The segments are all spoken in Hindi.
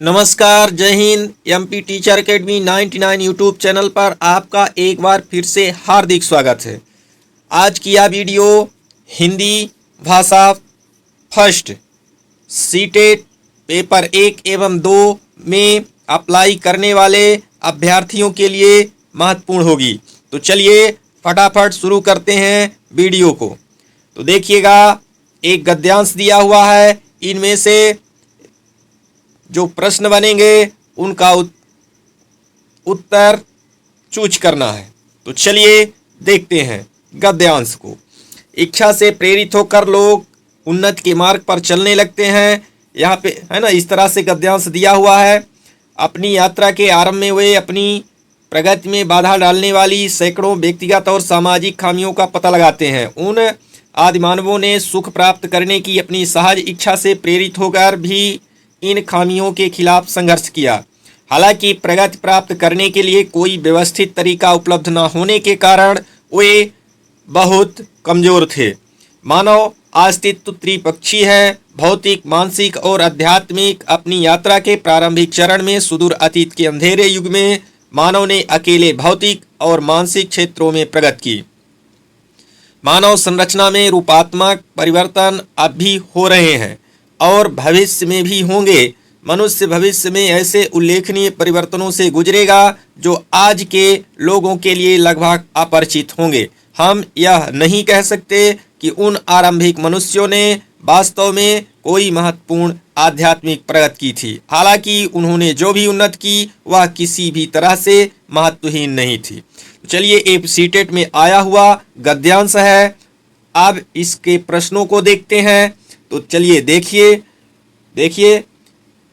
नमस्कार, जय Hind. MP teacher academy 99 YouTube channel पर आपका एक बार फिर से हार्दिक स्वागत है। आज की यह वीडियो हिंदी भाषा फर्स्ट सीटेट पेपर 1 एवं 2 में अप्लाई करने वाले अभ्यर्थियों के लिए महत्वपूर्ण होगी। तो चलिए फटाफट शुरू करते हैं वीडियो को। तो देखिएगा, एक गद्यांश दिया हुआ है, इनमें से जो प्रश्न बनेंगे उनका उत्तर चूज करना है। तो चलिए देखते हैं गद्यांश को। इच्छा से प्रेरित होकर लोग उन्नति के मार्ग पर चलने लगते हैं। यहाँ पे है ना, इस तरह से गद्यांश दिया हुआ है। अपनी यात्रा के आरंभ में वे अपनी प्रगति में बाधा डालने वाली सैकड़ों व्यक्तिगत और सामाजिक खामियों का पता लगाते हैं। उन आदिमानवों ने सुख प्राप्त करने की अपनी सहज इच्छा से प्रेरित होकर भी इन खामियों के खिलाफ संघर्ष किया। हालांकि प्रगति प्राप्त करने के लिए कोई व्यवस्थित तरीका उपलब्ध न होने के कारण वे बहुत कमजोर थे। मानव अस्तित्व त्रिपक्षीय है। भौतिक, मानसिक और आध्यात्मिक। अपनी यात्रा के प्रारंभिक चरण में सुदूर अतीत के अंधेरे युग में मानव ने अकेले भौतिक और मानसिक क्षेत्रों में प्रगति की। मानव संरचना में रूपात्मक परिवर्तन अब भी हो रहे हैं और भविष्य में भी होंगे। मनुष्य भविष्य में ऐसे उल्लेखनीय परिवर्तनों से गुजरेगा जो आज के लोगों के लिए लगभग अपरिचित होंगे। हम यह नहीं कह सकते कि उन आरंभिक मनुष्यों ने वास्तव में कोई महत्वपूर्ण आध्यात्मिक प्रगति की थी। हालांकि उन्होंने जो भी उन्नति की वह किसी भी तरह से महत्वहीन नहीं थी। चलिए, एक सीटेट में आया हुआ गद्यांश है। अब इसके प्रश्नों को देखते हैं। तो चलिए देखिए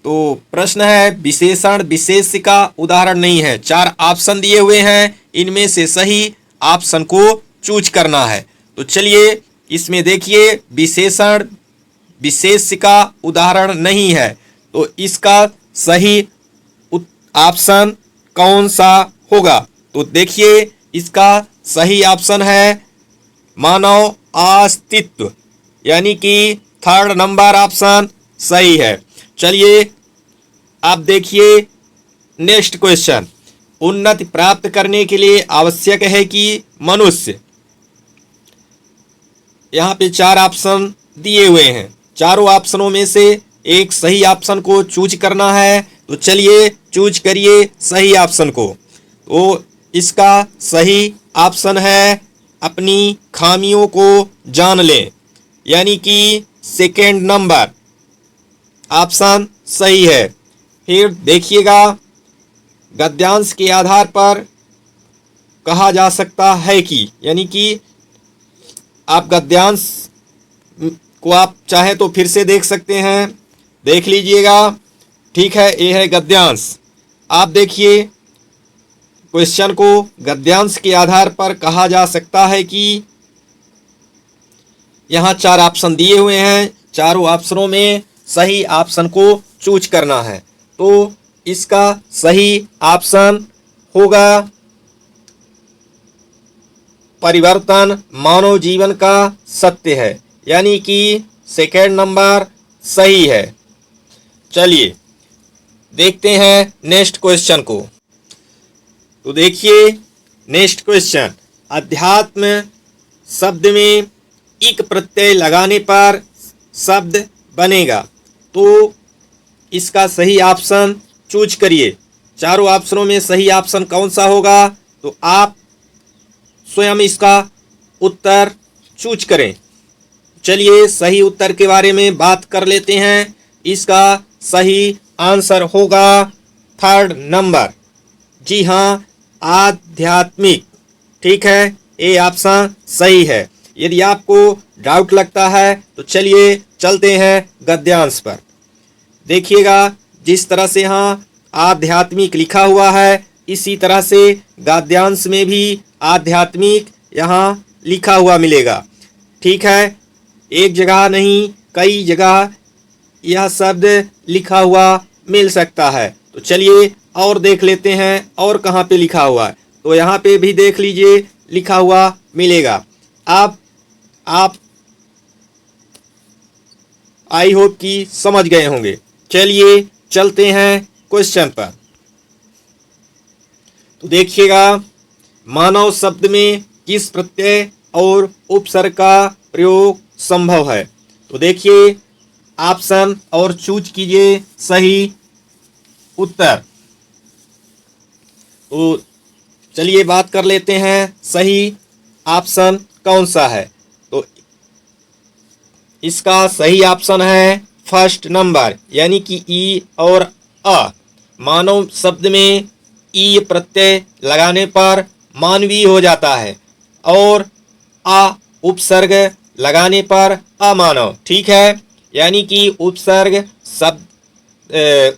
तो प्रश्न है, विशेषण विशेष्य का उदाहरण नहीं है। 4 ऑप्शन दिए हुए हैं, इनमें से सही ऑप्शन को चूज करना है। तो चलिए इसमें देखिए, विशेषण विशेष्य का उदाहरण नहीं है, तो इसका सही ऑप्शन कौन सा होगा? तो देखिए, इसका सही ऑप्शन है मानव अस्तित्व, यानी कि 3rd नंबर ऑप्शन सही है। चलिए अब देखिए नेक्स्ट क्वेश्चन। उन्नति प्राप्त करने के लिए आवश्यक है कि मनुष्य, यहाँ पे 4 ऑप्शन दिए हुए हैं। चारों ऑप्शनों में से एक सही ऑप्शन को चूज करना है। तो चलिए चूज करिए सही ऑप्शन को। तो इसका सही ऑप्शन है अपनी खामियों को जान लें, यानी कि 2nd नंबर ऑप्शन सही है। फिर देखिएगा, गद्यांश के आधार पर कहा जा सकता है कि, यानी कि आप गद्यांश को आप चाहे तो फिर से देख सकते हैं, देख लीजिएगा। ठीक है, ये है गद्यांश। आप देखिए क्वेश्चन को, गद्यांश के आधार पर कहा जा सकता है कि यहाँ 4 ऑप्शन दिए हुए हैं। चारों ऑप्शनों में सही ऑप्शन को चूज करना है। तो इसका सही ऑप्शन होगा परिवर्तन मानव जीवन का सत्य है, यानी कि 2nd नंबर सही है। चलिए देखते हैं नेक्स्ट क्वेश्चन को। तो देखिए नेक्स्ट क्वेश्चन, अध्यात्म शब्द में इक प्रत्यय लगाने पर शब्द बनेगा। तो इसका सही ऑप्शन चूज करिए। चारों ऑप्शनों में सही ऑप्शन कौन सा होगा? तो आप स्वयं इसका उत्तर चूज करें। चलिए सही उत्तर के बारे में बात कर लेते हैं। इसका सही आंसर होगा 3rd नंबर। जी हाँ, आध्यात्मिक। ठीक है, ये ऑप्शन सही है। यदि आपको डाउट लगता है तो चलिए चलते हैं गद्यांश पर। देखिएगा, जिस तरह से यहाँ आध्यात्मिक लिखा हुआ है, इसी तरह से गद्यांश में भी आध्यात्मिक यहाँ लिखा हुआ मिलेगा। ठीक है, एक जगह नहीं कई जगह यह शब्द लिखा हुआ मिल सकता है। तो चलिए और देख लेते हैं और कहाँ पे लिखा हुआ है। तो यहाँ पे भी देख लीजिए, लिखा हुआ मिलेगा। आप आई होप कि समझ गए होंगे। चलिए चलते हैं क्वेश्चन पर। तो देखिएगा, मानव शब्द में किस प्रत्यय और उपसर्ग का प्रयोग संभव है? तो देखिए ऑप्शन और चूज कीजिए सही उत्तर। तो चलिए बात कर लेते हैं सही ऑप्शन कौन सा है। तो इसका सही ऑप्शन है फर्स्ट नंबर, यानी कि ई और अ। मानव शब्द में ई प्रत्यय लगाने पर मानवीय हो जाता है और आ उपसर्ग लगाने पर अमानव। ठीक है, यानी कि उपसर्ग शब्द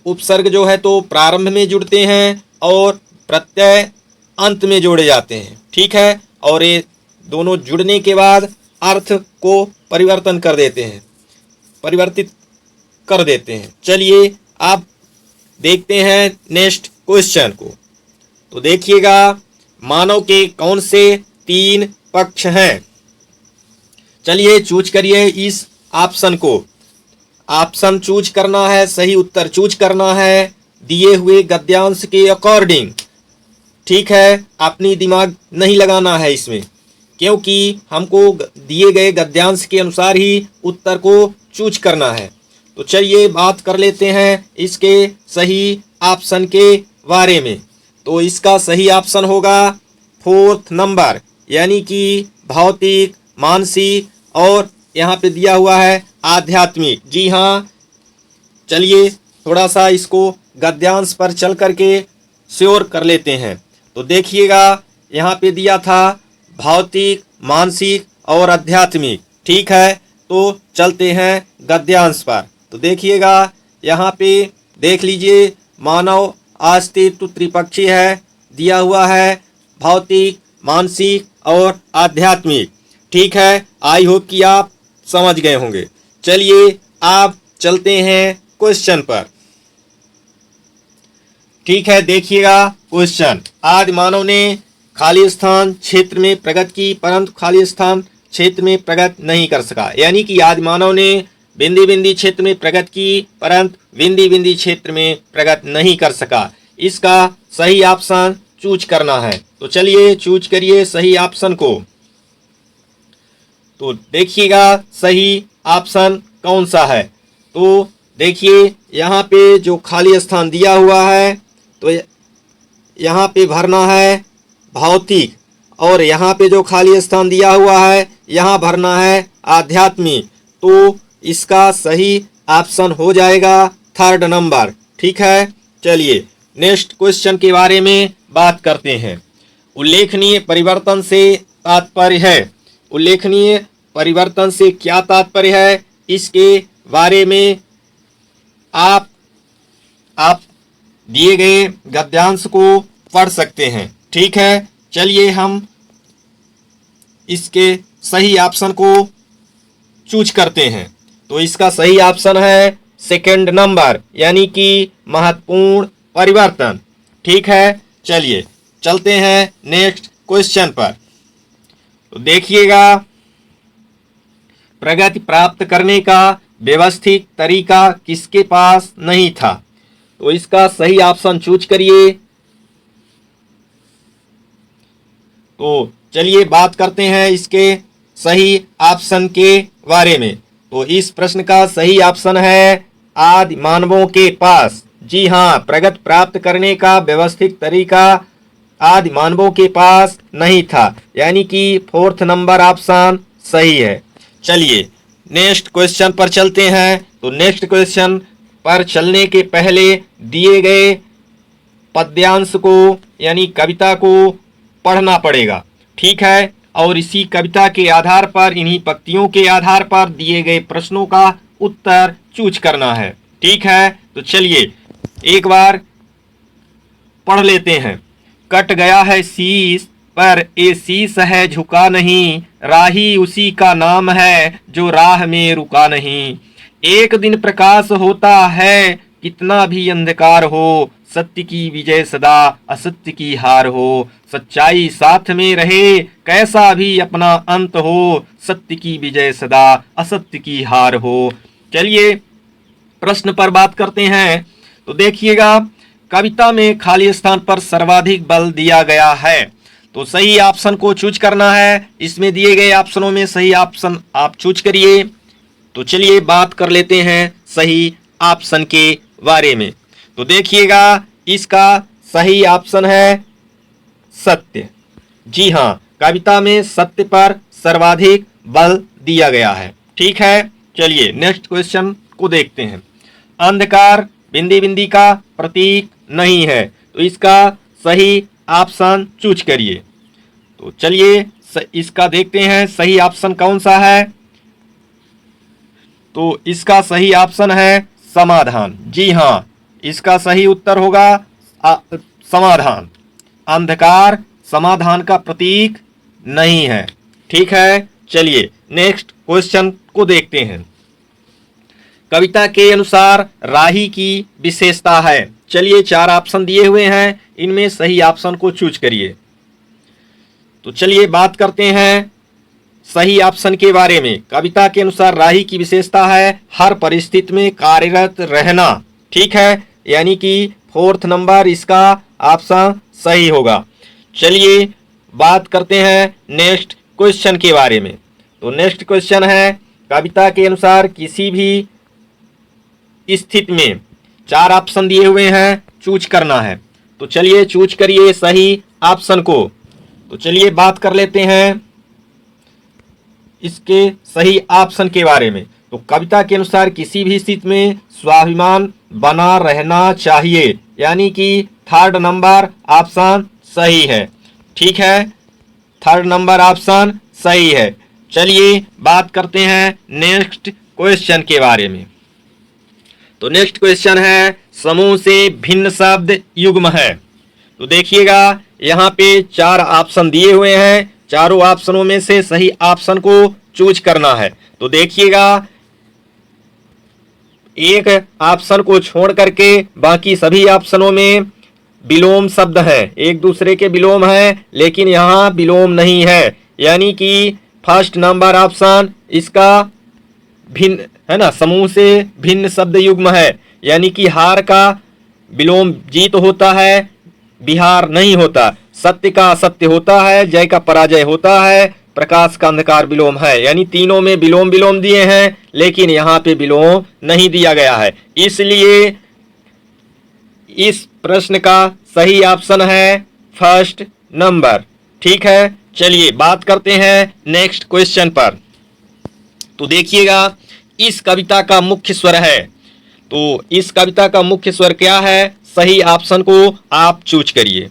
उपसर्ग जो है तो प्रारंभ में जुड़ते हैं और प्रत्यय अंत में जोड़े जाते हैं। ठीक है, और ये दोनों जुड़ने के बाद अर्थ को परिवर्तित कर देते हैं। चलिए आप देखते हैं नेक्स्ट क्वेश्चन को। तो देखिएगा, मानव के कौन से 3 पक्ष हैं? चलिए चूज करिए इस ऑप्शन को। ऑप्शन चूज करना है, सही उत्तर चूज करना है दिए हुए गद्यांश के अकॉर्डिंग। ठीक है, अपनी दिमाग नहीं लगाना है इसमें, क्योंकि हमको दिए गए गद्यांश के अनुसार ही उत्तर को चूज करना है। तो चलिए बात कर लेते हैं इसके सही ऑप्शन के बारे में। तो इसका सही ऑप्शन होगा 4th नंबर, यानी कि भौतिक, मानसिक और यहाँ पे दिया हुआ है आध्यात्मिक। जी हाँ, चलिए थोड़ा सा इसको गद्यांश पर चल करके श्योर कर लेते हैं। तो देखिएगा, यहाँ पे दिया था भौतिक, मानसिक और आध्यात्मिक। ठीक है, तो चलते हैं गद्यांश पर। तो देखिएगा, यहाँ पे देख लीजिए, मानव अस्तित्व त्रिपक्षीय है, दिया हुआ है भौतिक, मानसिक और आध्यात्मिक। ठीक है, आई होप कि आप समझ गए होंगे। चलिए आप चलते हैं क्वेश्चन पर। ठीक है, देखिएगा क्वेश्चन। आदि मानव ने खाली स्थान क्षेत्र में प्रगति की, परंतु खाली स्थान क्षेत्र में प्रगति नहीं कर सका। यानी कि आदि मानव ने बिंदी बिंदी क्षेत्र में प्रगति की, परंतु बिंदी बिंदी क्षेत्र में प्रगति नहीं कर सका। इसका सही ऑप्शन चूज करना है। तो चलिए चूज करिए सही ऑप्शन को। तो देखिएगा सही ऑप्शन कौन सा है। तो देखिए, यहाँ पे जो खाली स्थान दिया हुआ है तो यहाँ पे भरना है भौतिक, और यहाँ पे जो खाली स्थान दिया हुआ है यहाँ भरना है आध्यात्मिक। तो इसका सही ऑप्शन हो जाएगा 3rd नंबर। ठीक है, चलिए नेक्स्ट क्वेश्चन के बारे में बात करते हैं। उल्लेखनीय परिवर्तन से तात्पर्य है। उल्लेखनीय परिवर्तन से क्या तात्पर्य है, इसके बारे में आप दिए गए गद्यांश को पढ़ सकते हैं। ठीक है, चलिए हम इसके सही ऑप्शन को चूज करते हैं। तो इसका सही ऑप्शन है 2nd नंबर, यानी कि महत्वपूर्ण परिवर्तन। ठीक है, चलिए चलते हैं नेक्स्ट क्वेश्चन पर। तो देखिएगा, प्रगति प्राप्त करने का व्यवस्थित तरीका किसके पास नहीं था? तो इसका सही ऑप्शन चूज करिए। तो चलिए बात करते हैं इसके सही ऑप्शन के बारे में। तो इस प्रश्न का सही ऑप्शन है आदि मानवों के पास। जी हाँ, प्रगति प्राप्त करने का व्यवस्थित तरीका आदि मानवों के पास नहीं था, यानी कि 4th नंबर ऑप्शन सही है। चलिए नेक्स्ट क्वेश्चन पर चलते हैं। तो नेक्स्ट क्वेश्चन पर चलने के पहले दिए गए पद्यांश को यानी कविता को पढ़ना पड़ेगा। ठीक है, और इसी कविता के आधार पर, इन्हीं पंक्तियों के आधार पर दिए गए प्रश्नों का उत्तर चूज करना है। ठीक है, तो चलिए एक बार पढ़ लेते हैं। कट गया है शीश पर ए शीश है झुका नहीं, राही उसी का नाम है जो राह में रुका नहीं। एक दिन प्रकाश होता है कितना भी अंधकार हो, सत्य की विजय सदा असत्य की हार हो। सच्चाई साथ में रहे कैसा भी अपना अंत हो, सत्य की विजय सदा असत्य की हार हो। चलिए प्रश्न पर बात करते हैं। तो देखिएगा कविता में खाली स्थान पर सर्वाधिक बल दिया गया है, तो सही ऑप्शन को चूज करना है। इसमें दिए गए ऑप्शनों में सही ऑप्शन आप चूज करिए। तो चलिए बात कर लेते हैं सही ऑप्शन के बारे में। तो देखिएगा इसका सही ऑप्शन है सत्य। जी हाँ, कविता में सत्य पर सर्वाधिक बल दिया गया है। ठीक है, चलिए नेक्स्ट क्वेश्चन को देखते हैं। अंधकार बिंदी बिंदी का प्रतीक नहीं है, तो इसका सही ऑप्शन चूज करिए। तो चलिए इसका देखते हैं सही ऑप्शन कौन सा है। तो इसका सही ऑप्शन है समाधान। जी हाँ, इसका सही उत्तर होगा समाधान। अंधकार समाधान का प्रतीक नहीं है। ठीक है, चलिए नेक्स्ट क्वेश्चन को देखते हैं। कविता के अनुसार राही की विशेषता है। चलिए 4 ऑप्शन दिए हुए हैं, इनमें सही ऑप्शन को चूज करिए। तो चलिए बात करते हैं सही ऑप्शन के बारे में। कविता के अनुसार राही की विशेषता है हर परिस्थिति में कार्यरत रहना। ठीक है, यानी कि 4th नंबर इसका ऑप्शन सही होगा। चलिए बात करते हैं नेक्स्ट क्वेश्चन के बारे में। तो नेक्स्ट क्वेश्चन है कविता के अनुसार किसी भी स्थिति में 4 ऑप्शन दिए हुए हैं, चूज करना है। तो चलिए चूज करिए सही ऑप्शन को। तो चलिए बात कर लेते हैं इसके सही ऑप्शन के बारे में। तो कविता के अनुसार किसी भी स्थिति में स्वाभिमान बना रहना चाहिए, यानी कि 3rd नंबर ऑप्शन सही है। ठीक है, 3rd नंबर ऑप्शन सही है। चलिए बात करते हैं नेक्स्ट क्वेश्चन के बारे में। तो नेक्स्ट क्वेश्चन है समूह से भिन्न शब्द युग्म है। तो देखिएगा यहाँ पे 4 ऑप्शन दिए हुए हैं, चारों ऑप्शनों में से सही ऑप्शन को चूज करना है। तो देखिएगा एक ऑप्शन को छोड़ करके बाकी सभी ऑप्शनों में विलोम शब्द है, एक दूसरे के विलोम है, लेकिन यहाँ विलोम नहीं है, यानी कि 1st नंबर ऑप्शन इसका भिन्न है ना, समूह से भिन्न शब्द युग्म है, यानी कि हार का विलोम जीत होता है, बिहार नहीं होता, सत्य का असत्य होता है, जय का पराजय होता है, प्रकाश का अंधकार विलोम है। यानी तीनों में विलोम विलोम दिए हैं, लेकिन यहाँ पे विलोम नहीं दिया गया है, इसलिए इस प्रश्न का सही ऑप्शन है 1st नंबर। ठीक है, चलिए बात करते हैं नेक्स्ट क्वेश्चन पर। तो देखिएगा इस कविता का मुख्य स्वर है। तो इस कविता का मुख्य स्वर क्या है, सही ऑप्शन को आप चूज करिए।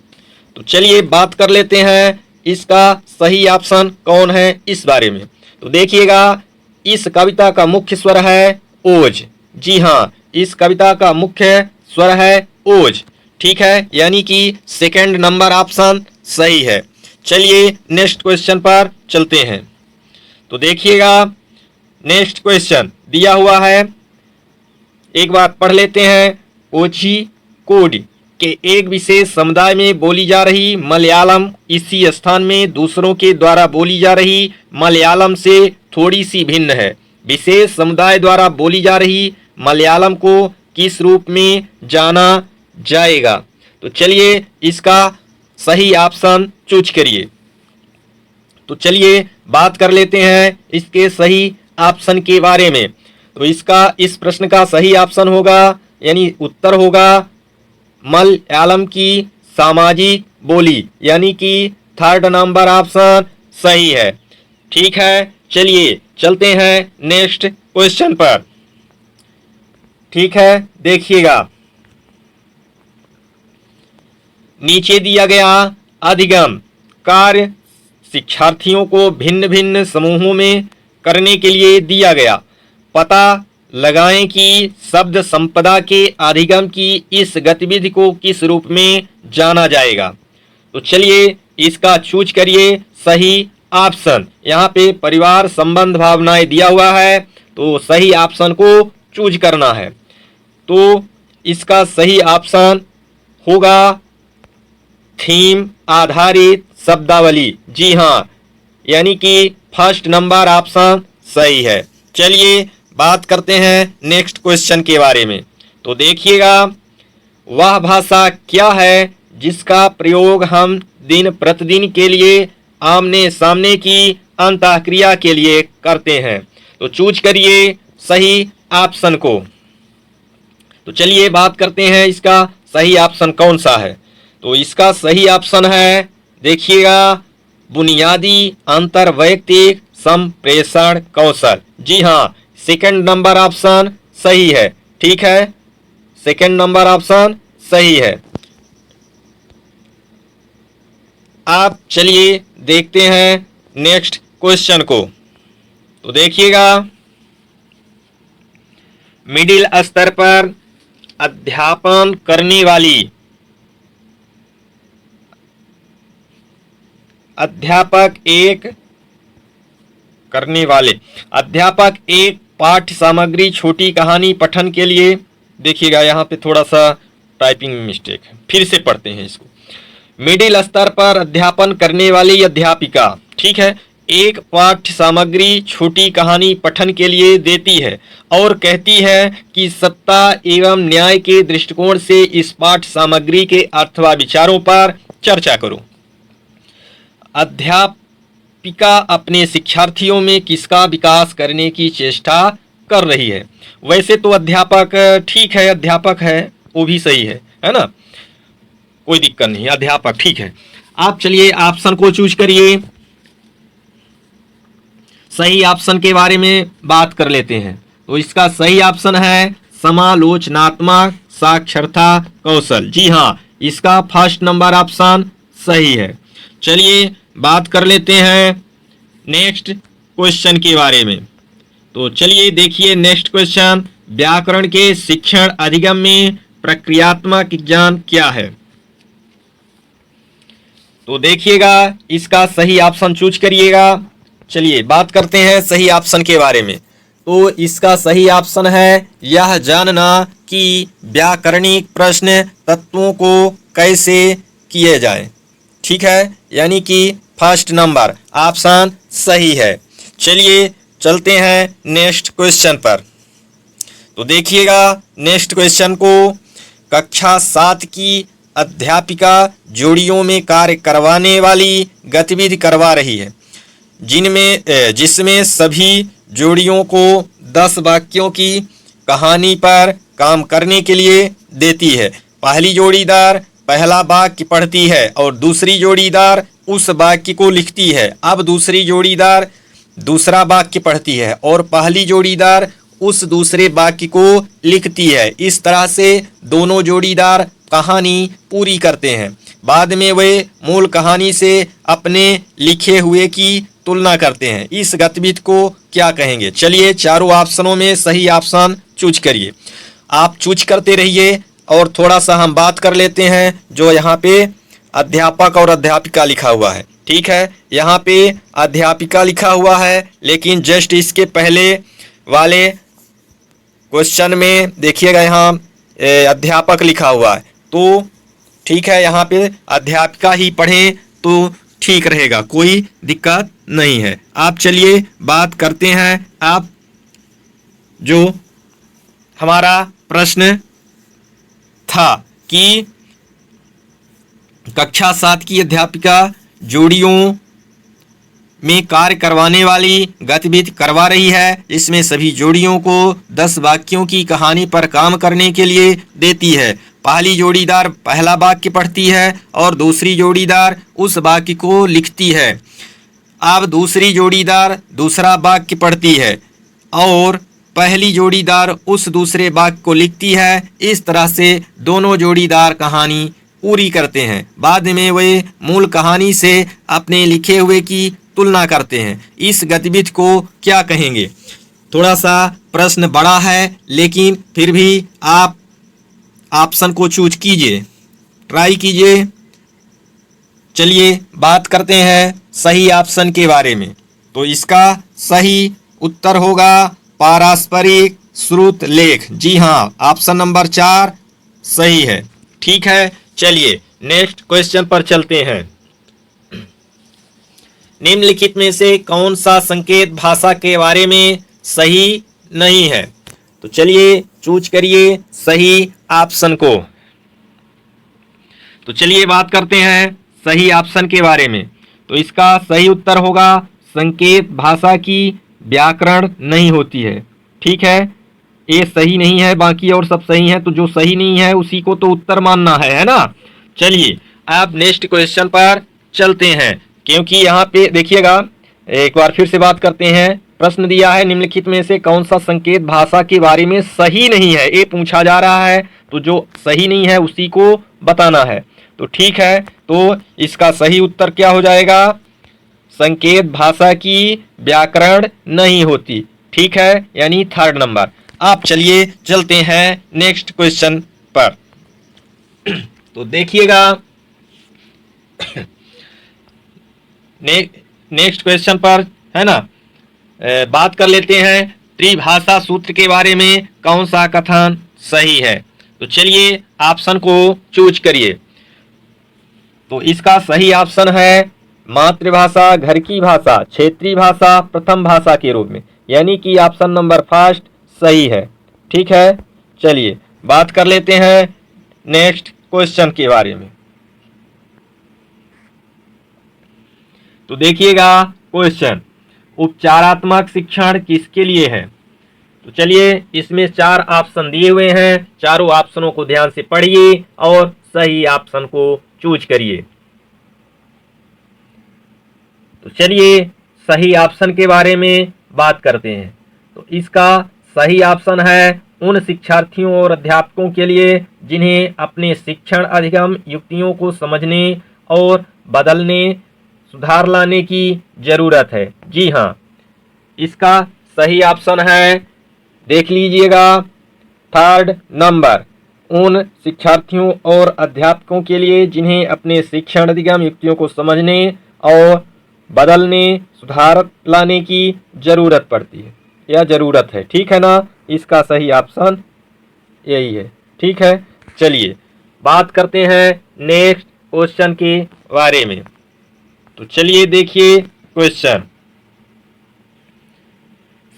तो चलिए बात कर लेते हैं इसका सही ऑप्शन कौन है इस बारे में। तो देखिएगा इस कविता का मुख्य स्वर है ओज। जी हाँ, इस कविता का मुख्य स्वर है ओज। ठीक है, यानी कि 2nd नंबर ऑप्शन सही है। चलिए नेक्स्ट क्वेश्चन पर चलते हैं। तो देखिएगा नेक्स्ट क्वेश्चन दिया हुआ है, एक बार पढ़ लेते हैं। कोझिकोड के एक विशेष समुदाय में बोली जा रही मलयालम इसी स्थान में दूसरों के द्वारा बोली जा रही मलयालम से थोड़ी सी भिन्न है। विशेष समुदाय द्वारा बोली जा रही मलयालम को किस रूप में जाना जाएगा। तो चलिए इसका सही ऑप्शन चूज करिए। तो चलिए बात कर लेते हैं इसके सही ऑप्शन के बारे में। तो इसका इस प्रश्न का सही ऑप्शन होगा, यानी उत्तर होगा मलयालम की सामाजिक बोली, यानी कि 3rd नंबर ऑप्शन सही है। ठीक है, चलिए चलते हैं नेक्स्ट क्वेश्चन पर। ठीक है, देखिएगा नीचे दिया गया अधिगम कार्य शिक्षार्थियों को भिन्न भिन्न समूहों में करने के लिए दिया गया। पता लगाएं कि शब्द संपदा के अधिगम की इस गतिविधि को किस रूप में जाना जाएगा। तो चलिए इसका चूज करिए सही ऑप्शन। यहाँ पे परिवार संबंध भावनाएं दिया हुआ है, तो सही ऑप्शन को चूज करना है। तो इसका सही ऑप्शन होगा थीम आधारित शब्दावली। जी हाँ, यानी कि 1st नंबर ऑप्शन सही है। चलिए बात करते हैं नेक्स्ट क्वेश्चन के बारे में। तो देखिएगा वह भाषा क्या है जिसका प्रयोग हम दिन प्रतिदिन के लिए आमने सामने की अंतःक्रिया के लिए करते हैं। तो चूज करिए सही ऑप्शन को। तो चलिए बात करते हैं इसका सही ऑप्शन कौन सा है। तो इसका सही ऑप्शन है, देखिएगा, बुनियादी अंतर्वैयक्तिक संप्रेषण कौशल। जी हाँ, सेकंड नंबर ऑप्शन सही है। ठीक है, सेकंड नंबर ऑप्शन सही है। आप चलिए देखते हैं नेक्स्ट क्वेश्चन को। तो देखिएगा, मिडिल स्तर पर अध्यापन करने वाली अध्यापक एक पाठ्य सामग्री छोटी कहानी पठन के लिए, देखिएगा यहाँ पे थोड़ा सा टाइपिंग मिस्टेक है, फिर से पढ़ते हैं इसको। मिडिल स्तर पर अध्यापन करने वाली अध्यापिका, ठीक है, एक पाठ्य सामग्री छोटी कहानी पठन के लिए देती है और कहती है कि सत्ता एवं न्याय के दृष्टिकोण से इस पाठ्य सामग्री के अर्थ व विचारों पर चर्चा करो। अध्यापिका अपने शिक्षार्थियों में किसका विकास करने की चेष्टा कर रही है? वैसे तो अध्यापक ठीक है, अध्यापक है, वो भी सही है ना, कोई दिक्कत नहीं, अध्यापक ठीक है। आप चलिए ऑप्शन को चूज करिए। सही ऑप्शन के बारे में बात कर लेते हैं। तो इसका सही ऑप्शन है समालोचनात्मक साक्षरता कौशल। जी हाँ, इसका फर्स्ट नंबर ऑप्शन सही है। चलिए बात कर लेते हैं नेक्स्ट क्वेश्चन के बारे में। तो चलिए देखिए नेक्स्ट क्वेश्चन, व्याकरण के शिक्षण अधिगम में प्रक्रियात्मक ज्ञान क्या है? तो देखिएगा, इसका सही ऑप्शन चूज करिएगा। चलिए बात करते हैं सही ऑप्शन के बारे में। तो इसका सही ऑप्शन है यह जानना कि व्याकरणिक प्रश्न तत्वों को कैसे किए जाए। ठीक है, यानी कि फर्स्ट नंबर ऑप्शन सही है। चलिए चलते हैं नेक्स्ट क्वेश्चन पर। तो देखिएगा नेक्स्ट क्वेश्चन को, कक्षा 7 की अध्यापिका जोड़ियों में कार्य करवाने वाली गतिविधि करवा रही है जिसमें सभी जोड़ियों को 10 वाक्यों की कहानी पर काम करने के लिए देती है। पहली जोड़ीदार पहला वाक्य पढ़ती है और दूसरी जोड़ीदार उस वाक्य को लिखती है। अब दूसरी जोड़ीदार दूसरा वाक्य पढ़ती है और पहली जोड़ीदार उस दूसरे वाक्य को लिखती है। इस तरह से दोनों जोड़ीदार कहानी पूरी करते हैं। बाद में वे मूल कहानी से अपने लिखे हुए की तुलना करते हैं। इस गतिविधि को क्या कहेंगे? चलिए चारों ऑप्शनों में सही ऑप्शन चूज करिए। आप चूज करते रहिए और थोड़ा सा हम बात कर लेते हैं जो यहाँ पे अध्यापक और अध्यापिका लिखा हुआ है। ठीक है, यहाँ पे अध्यापिका लिखा हुआ है, लेकिन जस्ट इसके पहले वाले क्वेश्चन में देखिएगा यहाँ अध्यापक लिखा हुआ है। तो ठीक है, यहाँ पे अध्यापिका ही पढ़ें तो ठीक रहेगा, कोई दिक्कत नहीं है। आप चलिए बात करते हैं, आप जो हमारा प्रश्न था कि कक्षा 7 की अध्यापिका जोड़ियों में कार्य करवाने वाली गतिविधि करवा रही है, इसमें सभी जोड़ियों को 10 वाक्यों की कहानी पर काम करने के लिए देती है। पहली जोड़ीदार पहला वाक्य पढ़ती है और दूसरी जोड़ीदार उस वाक्य को लिखती है। अब दूसरी जोड़ीदार दूसरा वाक्य पढ़ती है और पहली जोड़ीदार उस दूसरे वाक्य को लिखती है। इस तरह से दोनों जोड़ीदार कहानी पूरी करते हैं। बाद में वे मूल कहानी से अपने लिखे हुए की तुलना करते हैं। इस गतिविधि को क्या कहेंगे? थोड़ा सा प्रश्न बड़ा है, लेकिन फिर भी आप ऑप्शन को चूज कीजिए, ट्राई कीजिए। चलिए बात करते हैं सही ऑप्शन के बारे में। तो इसका सही उत्तर होगा पारस्परिक श्रुत लेख। जी हाँ, ऑप्शन नंबर 4 सही है। ठीक है, चलिए नेक्स्ट क्वेश्चन पर चलते हैं। निम्नलिखित में से कौन सा संकेत भाषा के बारे में सही नहीं है? तो चलिए चूज करिए सही ऑप्शन को। तो चलिए बात करते हैं सही ऑप्शन के बारे में। तो इसका सही उत्तर होगा संकेत भाषा की व्याकरण नहीं होती है। ठीक है, ये सही नहीं है, बाकी और सब सही है, तो जो सही नहीं है उसी को तो उत्तर मानना है ना। चलिए अब नेक्स्ट क्वेश्चन पर चलते हैं, क्योंकि यहाँ पे देखिएगा, एक बार फिर से बात करते हैं। प्रश्न दिया है निम्नलिखित में से कौन सा संकेत भाषा के बारे में सही नहीं है, ये पूछा जा रहा है, तो जो सही नहीं है उसी को बताना है। तो ठीक है, तो इसका सही उत्तर क्या हो जाएगा, संकेत भाषा की व्याकरण नहीं होती। ठीक है, यानी थर्ड नंबर। आप चलिए चलते हैं नेक्स्ट क्वेश्चन पर। तो देखिएगा नेक्स्ट क्वेश्चन पर, है ना, बात कर लेते हैं त्रिभाषा सूत्र के बारे में कौन सा कथन सही है। तो चलिए ऑप्शन को चूज करिए। तो इसका सही ऑप्शन है मातृभाषा, घर की भाषा, क्षेत्रीय भाषा, प्रथम भाषा के रूप में, यानी कि ऑप्शन नंबर फर्स्ट सही है। ठीक है, चलिए बात कर लेते हैं नेक्स्ट क्वेश्चन के बारे में। तो देखिएगा क्वेश्चन, उपचारात्मक शिक्षण किसके लिए है। तो चलिए इसमें 4 ऑप्शन दिए हुए हैं, चारों ऑप्शनों को ध्यान से पढ़िए और सही ऑप्शन को चूज करिए। तो चलिए सही ऑप्शन के बारे में बात करते हैं। तो इसका सही ऑप्शन है उन शिक्षार्थियों और अध्यापकों के लिए जिन्हें अपने शिक्षण अधिगम युक्तियों को समझने और बदलने, सुधार लाने की जरूरत है। जी हाँ, इसका सही ऑप्शन है, देख लीजिएगा, थर्ड नंबर, उन शिक्षार्थियों और अध्यापकों के लिए जिन्हें अपने शिक्षण अधिगम युक्तियों को समझने और बदलने, सुधार लाने की जरूरत पड़ती है या जरूरत है। ठीक है ना, इसका सही ऑप्शन यही है। ठीक है, चलिए बात करते हैं नेक्स्ट क्वेश्चन के बारे में। तो चलिए देखिए क्वेश्चन,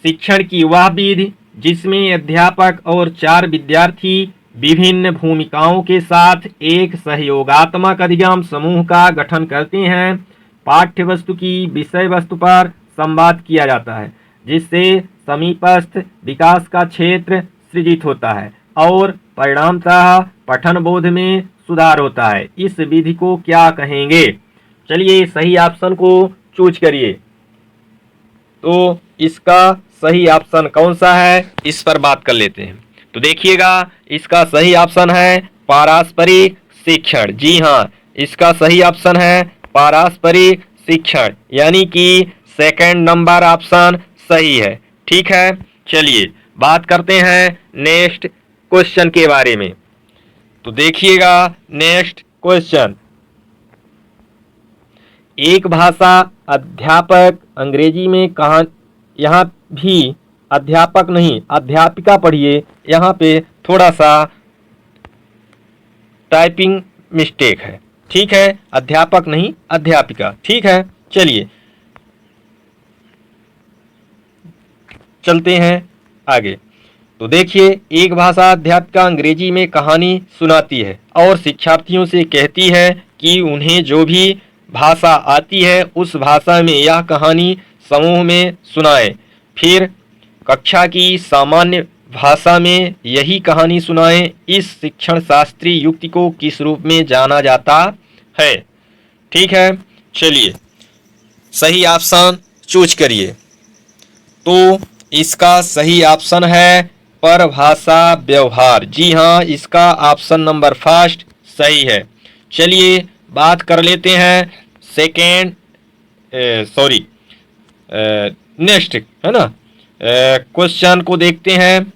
शिक्षण की वह विधि जिसमें अध्यापक और 4 विद्यार्थी विभिन्न भूमिकाओं के साथ एक सहयोगात्मक अधिगम समूह का गठन करते हैं। पाठ्य वस्तु की विषय वस्तु पर संवाद किया जाता है, जिससे समीपस्थ विकास का क्षेत्र सृजित होता है और परिणामतः पठन बोध में सुधार होता है। इस विधि को क्या कहेंगे। चलिए सही ऑप्शन को चूज करिए। तो इसका सही ऑप्शन कौन सा है, इस पर बात कर लेते हैं। तो देखिएगा, इसका सही ऑप्शन है पारस्परिक शिक्षण। जी हाँ, इसका सही ऑप्शन है पारस्परिक शिक्षण, यानी कि सेकंड नंबर ऑप्शन सही है। ठीक है, चलिए बात करते हैं नेक्स्ट क्वेश्चन के बारे में। तो देखिएगा नेक्स्ट क्वेश्चन, एक भाषा अध्यापक अंग्रेजी में कहा, यहाँ भी अध्यापक नहीं अध्यापिका पढ़िए, यहाँ पे थोड़ा सा टाइपिंग मिस्टेक है। ठीक है, अध्यापक नहीं अध्यापिका। ठीक है, चलिए चलते हैं आगे। तो देखिए, एक भाषा अध्यापिका अंग्रेजी में कहानी सुनाती है और शिक्षार्थियों से कहती है कि उन्हें जो भी भाषा आती है उस भाषा में यह कहानी समूह में सुनाएं। फिर कक्षा की सामान्य भाषा में यही कहानी सुनाएं। इस शिक्षण शास्त्रीय युक्ति को किस रूप में जाना जाता है। ठीक है, चलिए सही ऑप्शन चूज करिए। तो इसका सही ऑप्शन है परभाषा व्यवहार। जी हाँ, इसका ऑप्शन नंबर फर्स्ट सही है। चलिए बात कर लेते हैं सेकेंड, नेक्स्ट, है ना, क्वेश्चन को देखते हैं।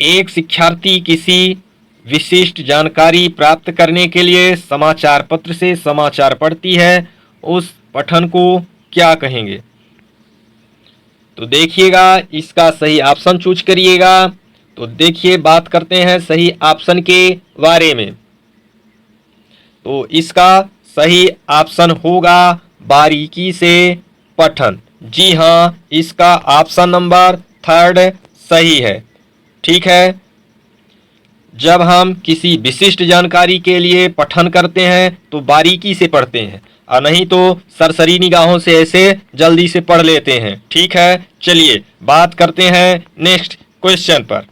एक शिक्षार्थी किसी विशिष्ट जानकारी प्राप्त करने के लिए समाचार पत्र से समाचार पढ़ती है, उस पठन को क्या कहेंगे। तो देखिएगा, इसका सही ऑप्शन चूज करिएगा। तो देखिए बात करते हैं सही ऑप्शन के बारे में। तो इसका सही ऑप्शन होगा बारीकी से पठन। जी हाँ, इसका ऑप्शन नंबर थर्ड सही है। ठीक है, जब हम किसी विशिष्ट जानकारी के लिए पठन करते हैं तो बारीकी से पढ़ते हैं, और नहीं तो सरसरी निगाहों से ऐसे जल्दी से पढ़ लेते हैं। ठीक है, चलिए बात करते हैं नेक्स्ट क्वेश्चन पर।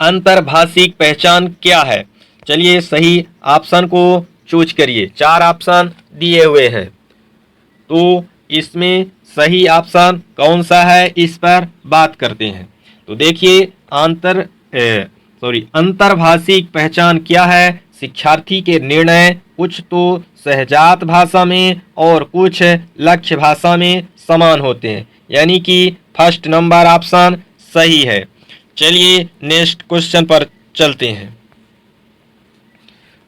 अंतर्भाषिक पहचान क्या है? चलिए सही ऑप्शन को चूज करिए। 4 ऑप्शन दिए हुए हैं, तो इसमें सही ऑप्शन कौन सा है, इस पर बात करते हैं। तो देखिए अंतर्भाषिक पहचान क्या है? शिक्षार्थी के निर्णय कुछ तो सहजात भाषा में और कुछ लक्ष्य भाषा में समान होते हैं, यानी कि फर्स्ट नंबर ऑप्शन सही है। चलिए नेक्स्ट क्वेश्चन पर चलते हैं।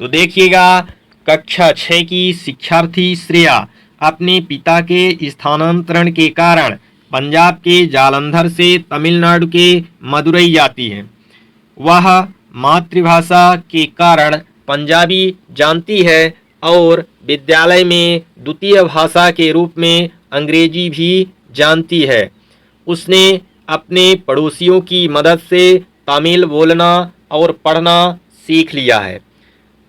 तो देखिएगा, कक्षा 6 की शिक्षार्थी श्रेया अपने पिता के स्थानांतरण के कारण पंजाब के जालंधर से तमिलनाडु के मदुरई जाती है। वह मातृभाषा के कारण पंजाबी जानती है और विद्यालय में द्वितीय भाषा के रूप में अंग्रेजी भी जानती है। उसने अपने पड़ोसियों की मदद से तमिल बोलना और पढ़ना सीख लिया है।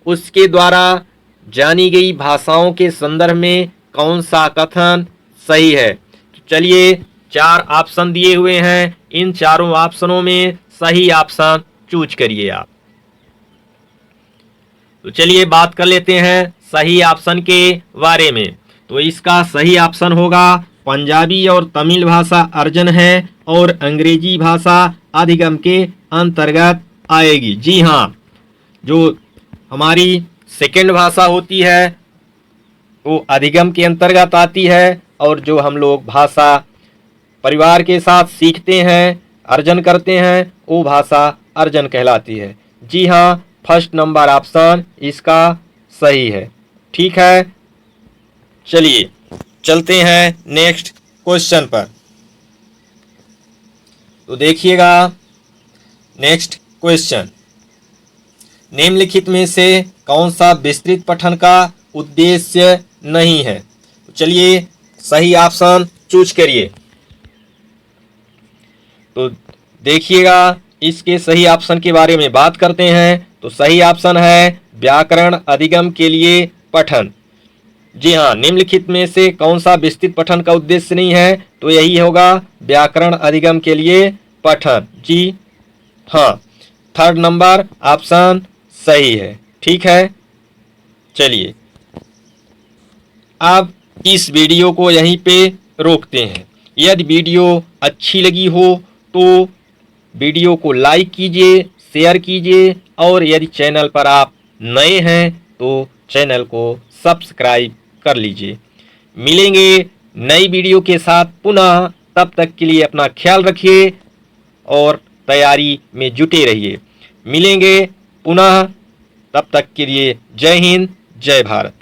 उसके द्वारा जानी गई भाषाओं के संदर्भ में कौन सा कथन सही है? तो चलिए 4 ऑप्शन दिए हुए हैं, इन चारों ऑप्शनों में सही ऑप्शन चूज करिए आप। तो चलिए बात कर लेते हैं सही ऑप्शन के बारे में। तो इसका सही ऑप्शन होगा पंजाबी और तमिल भाषा अर्जन है और अंग्रेजी भाषा अधिगम के अंतर्गत आएगी। जी हाँ, जो हमारी सेकेंड भाषा होती है वो अधिगम के अंतर्गत आती है, और जो हम लोग भाषा परिवार के साथ सीखते हैं, अर्जन करते हैं, वो भाषा अर्जन कहलाती है। जी हाँ, फर्स्ट नंबर ऑप्शन इसका सही है। ठीक है, चलिए चलते हैं नेक्स्ट क्वेश्चन पर। तो देखिएगा नेक्स्ट क्वेश्चन, निम्नलिखित में से कौन सा विस्तृत पठन का उद्देश्य नहीं है? तो चलिए सही ऑप्शन चूज करिए। तो देखिएगा, इसके सही ऑप्शन के बारे में बात करते हैं। तो सही ऑप्शन है व्याकरण अधिगम के लिए पठन। जी हाँ, निम्नलिखित में से कौन सा विस्तृत पठन का उद्देश्य नहीं है? तो यही होगा व्याकरण अधिगम के लिए पठन। जी हाँ, थर्ड नंबर ऑप्शन सही है। ठीक है, चलिए अब इस वीडियो को यहीं पे रोकते हैं। यदि वीडियो अच्छी लगी हो तो वीडियो को लाइक कीजिए, शेयर कीजिए, और यदि चैनल पर आप नए हैं तो चैनल को सब्सक्राइब कर लीजिए। मिलेंगे नई वीडियो के साथ पुनः, तब तक के लिए अपना ख्याल रखिए और तैयारी में जुटे रहिए। मिलेंगे पुनः, तब तक के लिए जय हिंद, जय भारत।